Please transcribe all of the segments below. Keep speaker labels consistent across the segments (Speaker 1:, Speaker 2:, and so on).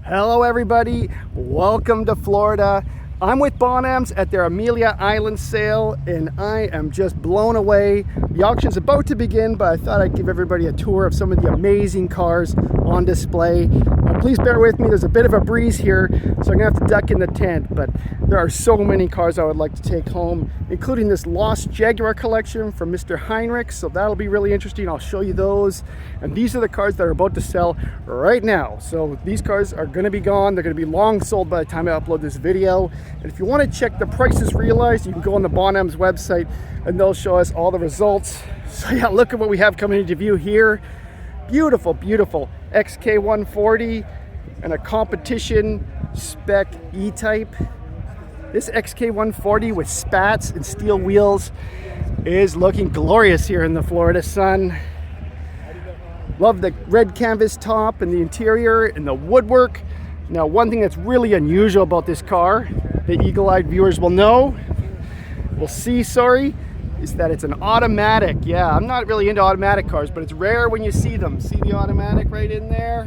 Speaker 1: Hello everybody, welcome to Florida. I'm with Bonhams at their Amelia Island sale and I am just blown away. The auction's about to begin, but I thought I'd give everybody a tour of some of the amazing cars on display. Please bear with me, there's a bit of a breeze here, so I'm gonna have to duck in the tent, but there are so many cars I would like to take home, including this Lost Jaguar collection from Mr. Hendrick, so that'll be really interesting. I'll show you those. And these are the cars that are about to sell right now. So these cars are gonna be gone. They're gonna be long sold by the time I upload this video. And if you wanna check the prices realized, you can go on the Bonhams website and they'll show us all the results. So yeah, look at what we have coming into view here. Beautiful, beautiful XK140 and a competition spec E-Type. This XK140 with spats and steel wheels is looking glorious here in the Florida sun. Love the red canvas top and the interior and the woodwork. Now, one thing that's really unusual about this car, the eagle-eyed viewers will see, is that it's an automatic. Yeah, I'm not really into automatic cars, but it's rare when you see them. See the automatic right in there?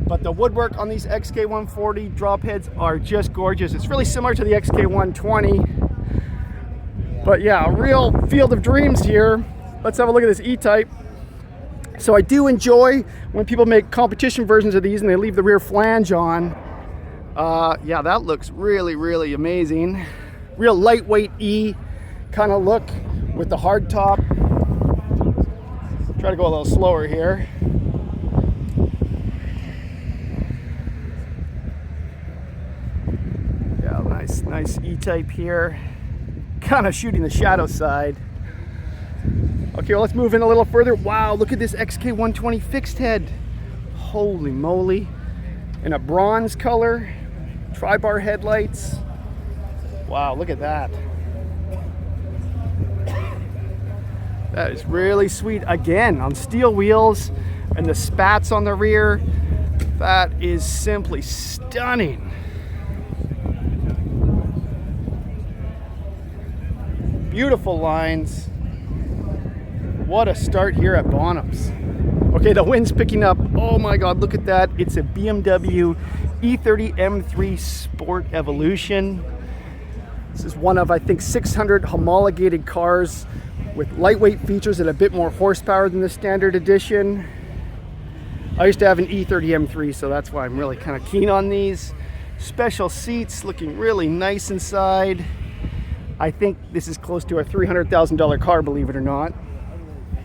Speaker 1: But the woodwork on these XK140 drop heads are just gorgeous. It's really similar to the XK120. But yeah, a real field of dreams here. Let's have a look at this E-Type. So I do enjoy when people make competition versions of these and they leave the rear flange on. Yeah, that looks really, really amazing. Real lightweight E kind of look with the hard top. Try to go a little slower here. Yeah, nice E-Type here. Kind of shooting the shadow side. Okay, well, let's move in a little further. Wow, look at this XK120 fixed head. Holy moly. In a bronze color, tri-bar headlights. Wow, look at that. That is really sweet. Again, on steel wheels and the spats on the rear. That is simply stunning. Beautiful lines. What a start here at Bonhams. Okay, the wind's picking up. Oh my God, look at that. It's a BMW E30 M3 Sport Evolution. This is one of, I think, 600 homologated cars with lightweight features and a bit more horsepower than the standard edition. I used to have an E30 M3, so that's why I'm really kind of keen on these. Special seats, looking really nice inside. I think this is close to a $300,000 car, believe it or not.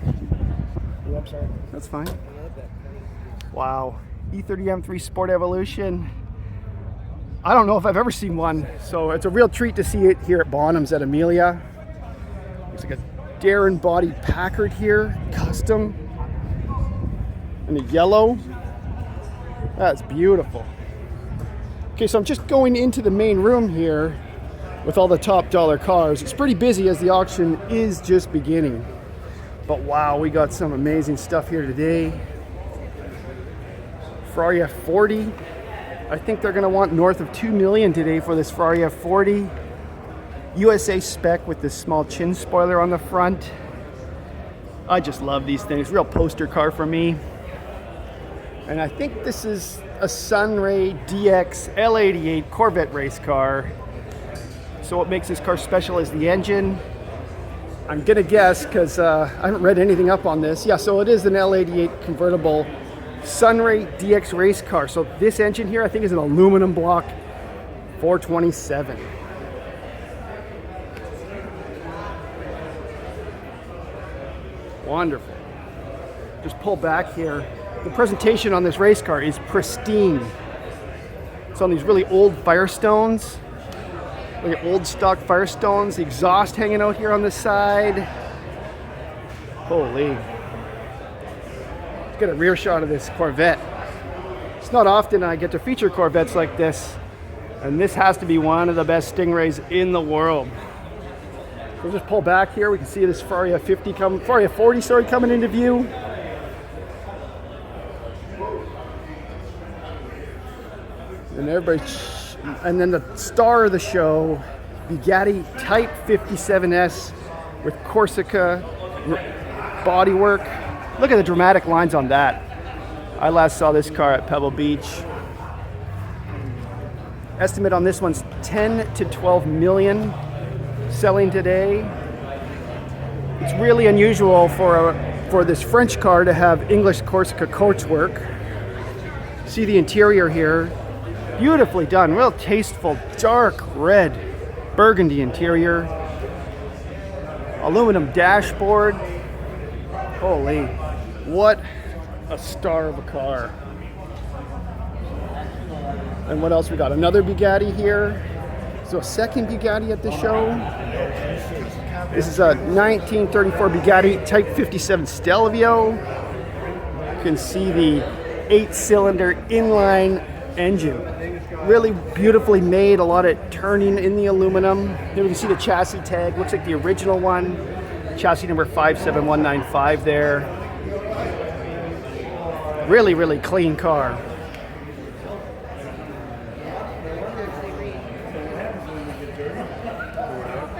Speaker 1: I'm sorry. That's fine. Wow. E30 M3 Sport Evolution. I don't know if I've ever seen one, so it's a real treat to see it here at Bonhams at Amelia. Looks like a Darren body Packard here, custom. And a yellow. That's beautiful. Okay, so I'm just going into the main room here with all the top dollar cars. It's pretty busy as the auction is just beginning. But wow, we got some amazing stuff here today. Ferrari F40. I think they're gonna want north of 2 million today for this Ferrari F40. USA spec with this small chin spoiler on the front. I just love these things, real poster car for me. And I think this is a Sunray DX L88 Corvette race car. So what makes this car special is the engine. I'm gonna guess, because I haven't read anything up on this. Yeah, so it is an L88 convertible Sunray DX race car. So this engine here, I think, is an aluminum block 427. Wonderful. Just pull back here. The presentation on this race car is pristine. It's on these really old Firestones. Look at old stock Firestones, the exhaust hanging out here on the side. Holy. Let's get a rear shot of this Corvette. It's not often I get to feature Corvettes like this, and this has to be one of the best Stingrays in the world. We'll just pull back here. We can see this Ferrari F40 coming into view. And then the star of the show, Bugatti Type 57S with Corsica bodywork. Look at the dramatic lines on that. I last saw this car at Pebble Beach. Estimate on this one's 10 to 12 million selling today. It's really unusual for this French car to have English Corsica coachwork. See the interior here, beautifully done, real tasteful, dark red burgundy interior, aluminum dashboard. Holy, what a star of a car. And what else we got? Another Bugatti here. So a second Bugatti at the show. This is a 1934 Bugatti Type 57 Stelvio. You can see the 8-cylinder inline engine. Really beautifully made, a lot of turning in the aluminum. Here we can see the chassis tag, looks like the original one. Chassis number 57195 there. Really, really clean car.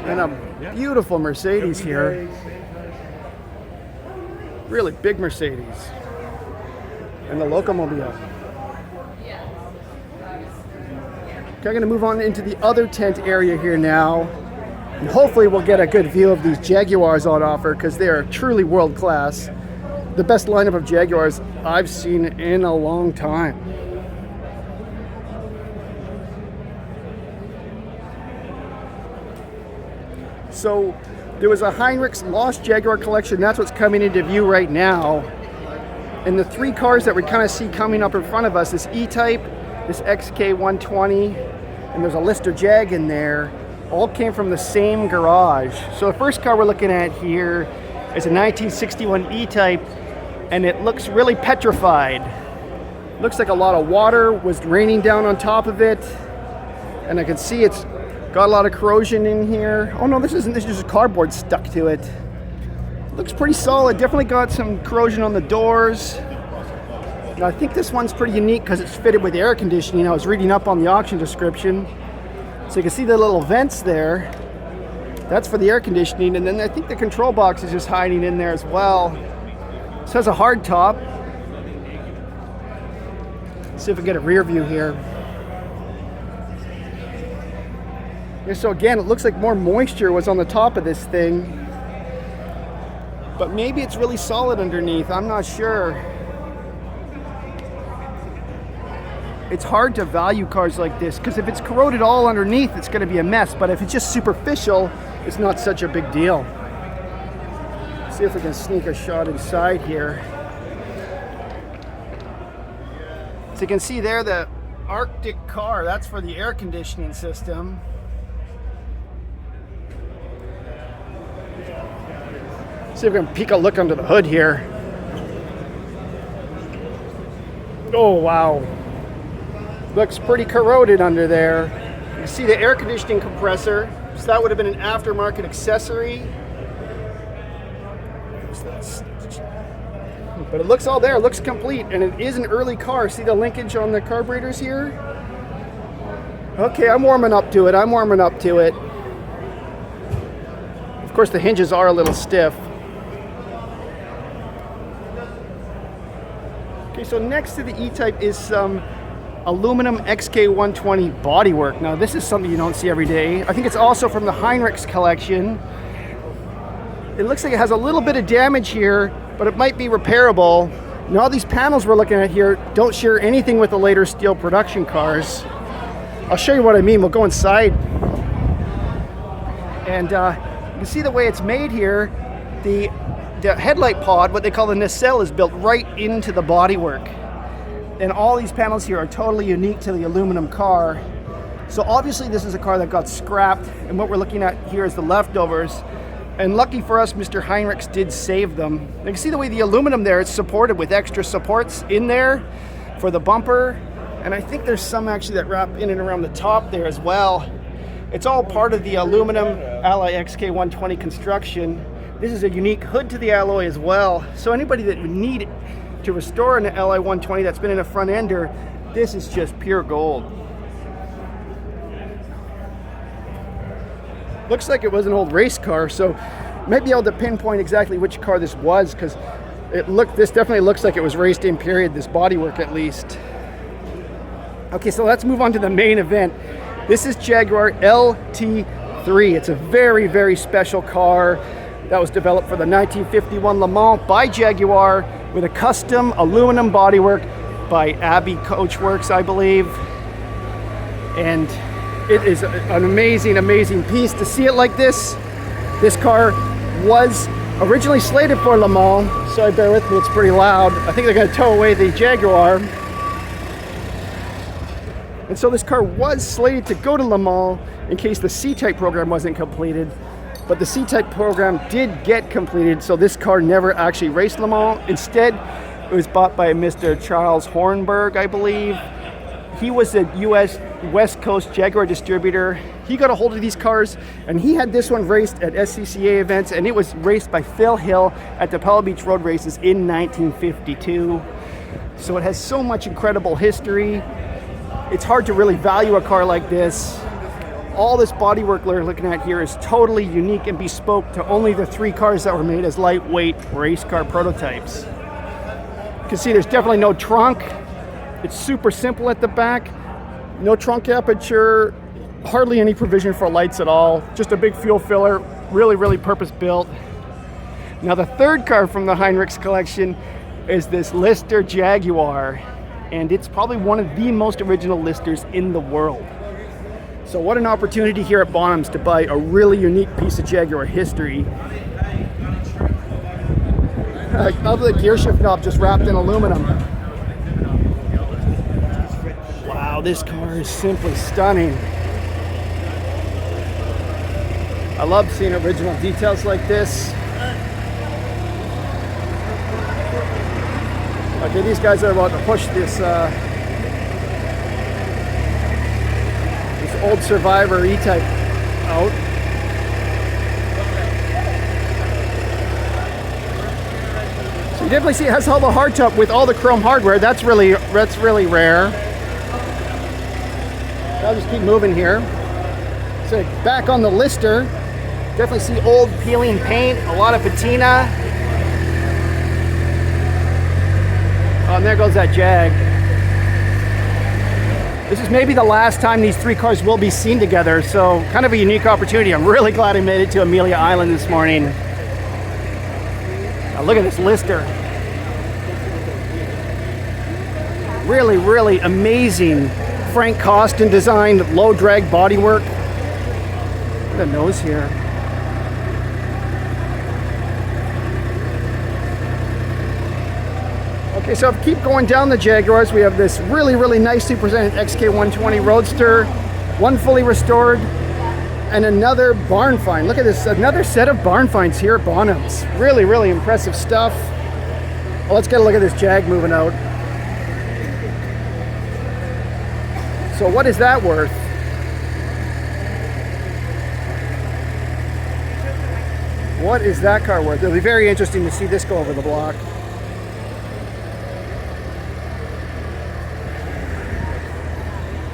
Speaker 1: And a beautiful Mercedes here. Really big Mercedes. And the Locomobile. Okay, I'm going to move on into the other tent area here now. And hopefully we'll get a good view of these Jaguars on offer because they are truly world class. The best lineup of Jaguars I've seen in a long time. So there was a Hendrick's Lost Jaguar collection. That's what's coming into view right now. And the three cars that we kind of see coming up in front of us, this E-Type, this XK120, and there's a Lister-Jag in there, all came from the same garage. So the first car we're looking at here is a 1961 E-Type, and it looks really petrified. Looks like a lot of water was raining down on top of it, and I can see it's got a lot of corrosion in here. Oh no, this isn't, this is just cardboard stuck to it. Looks pretty solid, definitely got some corrosion on the doors. Now, I think this one's pretty unique because it's fitted with air conditioning. I was reading up on the auction description. So you can see the little vents there. That's for the air conditioning, and then I think the control box is just hiding in there as well. This has a hard top. Let's see if we get a rear view here. Yeah, so again, it looks like more moisture was on the top of this thing. But maybe it's really solid underneath, I'm not sure. It's hard to value cars like this because if it's corroded all underneath, it's going to be a mess. But if it's just superficial, it's not such a big deal. See if we can sneak a shot inside here. So you can see there the Arctic car, that's for the air conditioning system. See if we can peek a look under the hood here. Oh wow. Looks pretty corroded under there. You can see the air conditioning compressor. So that would have been an aftermarket accessory. But it looks all there, it looks complete, and it is an early car. See the linkage on the carburetors here? Okay, I'm warming up to it, Of course, the hinges are a little stiff. Okay, so next to the E-Type is some aluminum XK120 bodywork. Now, this is something you don't see every day. I think it's also from the Hendrick's collection. It looks like it has a little bit of damage here, but it might be repairable. Now, all these panels we're looking at here don't share anything with the later steel production cars. I'll show you what I mean. We'll go inside. And you can see the way it's made here. The headlight pod, what they call the nacelle, is built right into the bodywork. And all these panels here are totally unique to the aluminum car. So obviously this is a car that got scrapped, and what we're looking at here is the leftovers. And lucky for us, Mr. Hendrick's did save them. You can see the way the aluminum there, it's supported with extra supports in there for the bumper. And I think there's some actually that wrap in and around the top there as well. It's all part of the aluminum Ally XK120 construction. This is a unique hood to the alloy as well. So anybody that would need to restore an Ally 120 that's been in a front ender, this is just pure gold. Looks like it was an old race car, so might be able to pinpoint exactly which car this was, because this definitely looks like it was raced in period, this bodywork at least. Okay, so let's move on to the main event. This is Jaguar LT3. It's a very, very special car that was developed for the 1951 Le Mans by Jaguar with a custom aluminum bodywork by Abbey Coachworks, I believe. And it is an amazing, amazing piece. To see it like this car was originally slated for Le Mans. Sorry, bear with me, it's pretty loud. I think they're gonna tow away the Jaguar. And so this car was slated to go to Le Mans in case the C-Type program wasn't completed. But the C-Type program did get completed, so this car never actually raced Le Mans. Instead, it was bought by Mr. Charles Hornberg, I believe. He was a US West Coast Jaguar distributor. He got a hold of these cars, and he had this one raced at SCCA events, and it was raced by Phil Hill at the Pebble Beach Road Races in 1952. So it has so much incredible history. It's hard to really value a car like this. All this bodywork we're looking at here is totally unique and bespoke to only the 3 cars that were made as lightweight race car prototypes. You can see there's definitely no trunk. It's super simple at the back. No trunk aperture, hardly any provision for lights at all. Just a big fuel filler, really, really purpose built. Now the third car from the Hendrick's collection is this Lister-Jaguar. And it's probably one of the most original Listers in the world. So what an opportunity here at Bonhams to buy a really unique piece of Jaguar history. I love the gear shift knob just wrapped in aluminum. Wow, this car is simply stunning. I love seeing original details like this. Okay, these guys are about to push this old Survivor E-Type out. So you definitely see it has all the hardtop with all the chrome hardware. That's really rare. I'll just keep moving here. So back on the Lister, definitely see old peeling paint, a lot of patina. Oh, and there goes that Jag. This is maybe the last time these 3 cars will be seen together, so kind of a unique opportunity. I'm really glad I made it to Amelia Island this morning. Now look at this Lister. Really, really amazing Frank Costin designed low drag bodywork. Look at the nose here. Okay, so if we keep going down the Jaguars, we have this really, really nicely presented XK120 Roadster, one fully restored, and another barn find. Look at this, another set of barn finds here at Bonhams. Really, really impressive stuff. Well, let's get a look at this Jag moving out. So what is that worth? What is that car worth? It'll be very interesting to see this go over the block.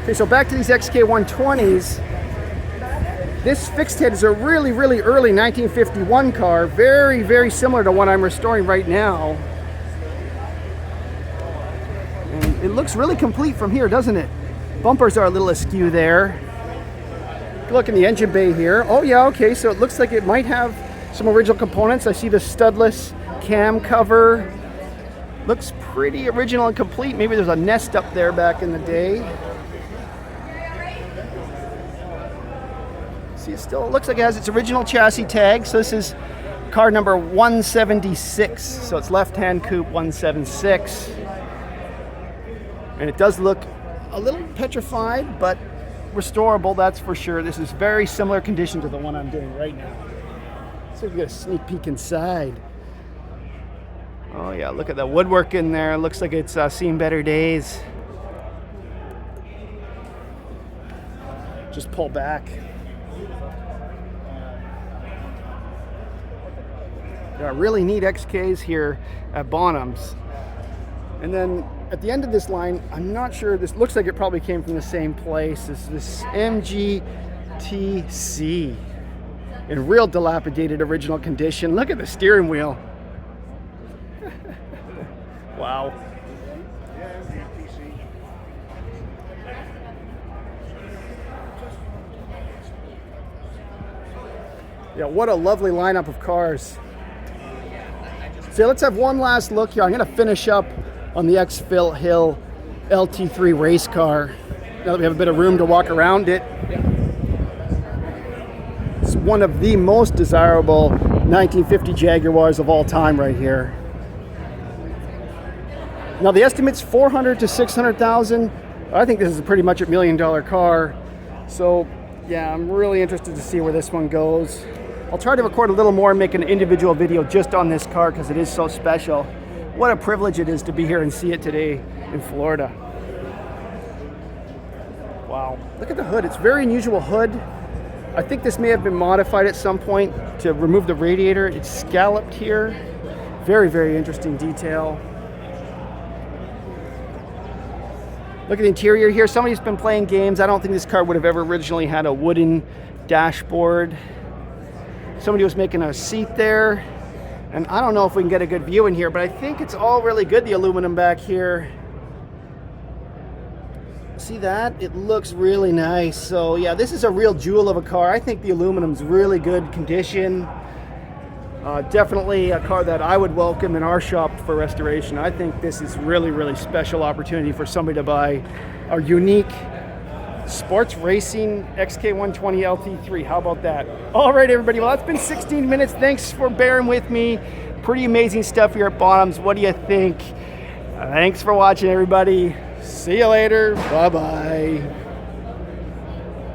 Speaker 1: Okay, so back to these XK120s. This fixed head is a really, really early 1951 car. Very, very similar to one I'm restoring right now. And it looks really complete from here, doesn't it? Bumpers are a little askew there. Look in the engine bay here. Oh yeah, okay, so it looks like it might have some original components. I see the studless cam cover. Looks pretty original and complete. Maybe there's a nest up there back in the day. See, it still looks like it has its original chassis tag. So this is car number 176. So it's left-hand coupe 176. And it does look a little petrified, but restorable, that's for sure. This is very similar condition to the one I'm doing right now. So we get a sneak peek inside. Oh yeah, look at the woodwork in there. Looks like it's seen better days. Just pull back. There are really neat XKs here at Bonhams. And then at the end of this line, I'm not sure, this looks like it probably came from the same place as this MGTC in real dilapidated original condition. Look at the steering wheel. Wow. Yeah, what a lovely lineup of cars. So let's have one last look here. I'm going to finish up on the X-Phil Hill LT3 race car. Now that we have a bit of room to walk around it. It's one of the most desirable 1950 Jaguars of all time right here. Now the estimate's 400 to 600,000. I think this is pretty much $1 million car. So yeah, I'm really interested to see where this one goes. I'll try to record a little more and make an individual video just on this car because it is so special. What a privilege it is to be here and see it today in Florida. Wow, look at the hood. It's a very unusual hood. I think this may have been modified at some point to remove the radiator. It's scalloped here. Very, very interesting detail. Look at the interior here. Somebody's been playing games. I don't think this car would have ever originally had a wooden dashboard. Somebody was making a seat there. And I don't know if we can get a good view in here, but I think it's all really good, the aluminum back here. See that? It looks really nice. So yeah, this is a real jewel of a car. I think the aluminum's really good condition. Definitely a car that I would welcome in our shop for restoration. I think this is really, really special opportunity for somebody to buy a unique sports racing XK120 LT3. How about that? All right, everybody. Well, that's been 16 minutes. Thanks for bearing with me. Pretty amazing stuff here at Bonhams. What do you think? Thanks for watching, everybody. See you later. Bye-bye.